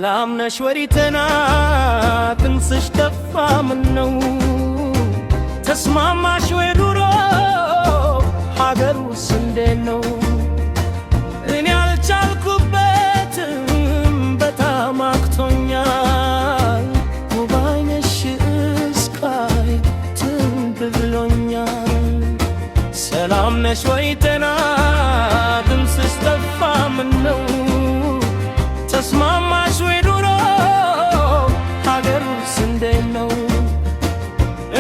ሰላም ነሽ ወሪተና ትንስሽ ጠፋ ምነው ተስማማሽ ወይ ዱሮ ሀገሩስ እንዴት ነው? እኔ አልቻልኩበትም በጣም አቅቶኛል ውብ ዓይንሽ እስካይ ትንብሎኛል። ሰላም ነሽ ወሪተና ትንስሽ ጠፋ ምነው ተስማማሽ ወይ ዱሮ ሀገሩስ እንዴት ነው?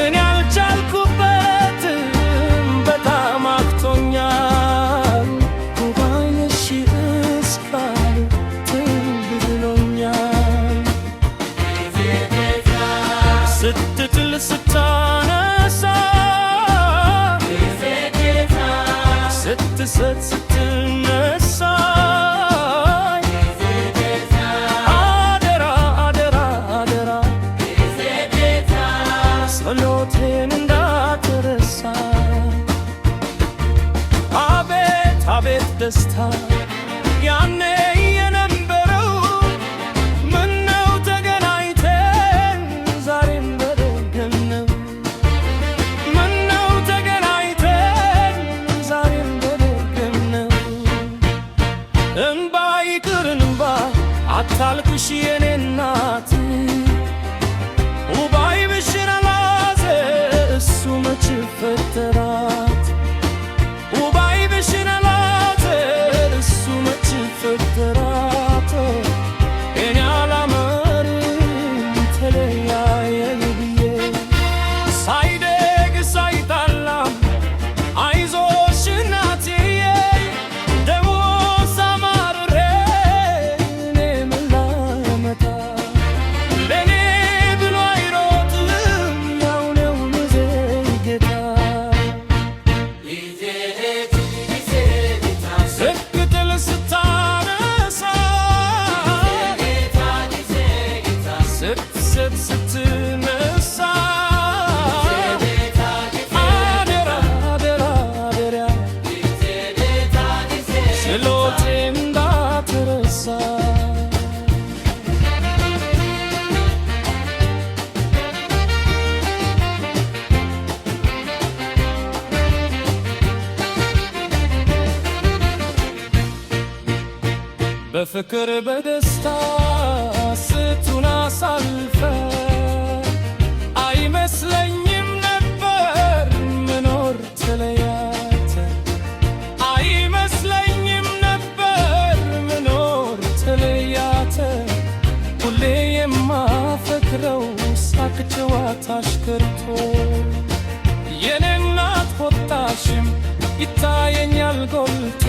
እኔ አልቻልኩበትም በጣም አቅቶኛል ውብ ዓይንሽ እስካይ ትንብሎኛል። ስትጥል ስታነሳ ስትሰጥ ስትነሳ ጸሎቴን እንዳትረሳ። አቤት አቤት ደስታ ያኔ የነበረው ምነው ተገናኝተን ዛሬም በደገነው ምነው ተገናኝተን ዛሬም በደገነው። እንባ ይቅር እንባ አታልቅሽ የኔ እናት ውብ ዓይንሽን እሱ መች ፈጠራት ውብ ዓይንሽን አላዘ እሱ መች ፈጠራት። እኔ አላመርም ተለያየን ብዬ ሳይደግ ሳይጣላም አይዞሽ እናትዬ ደሞ ሳማርሬ እኔ ምን ላመጣ ለኔ ብሎ አይሮጥም ያው ነው ጌታ። ስትጥል ስታነሳ ስትሰጥ ስትነሳ አደራ አደራ አደራ ጸሎቴን እንዳትረሳ። በፍቅር በደስታ ስቱን አሳልፈ አይመስለኝም ነበር መኖር ተለያተ አይመስለኝም ነበር መኖር ተለያተ። ሁሌ የማፈቅረው ሳቅ ጨዋታሽ ቀርቶ የኔ እናት ቁጣሽም ይታየኛል ጎልቶ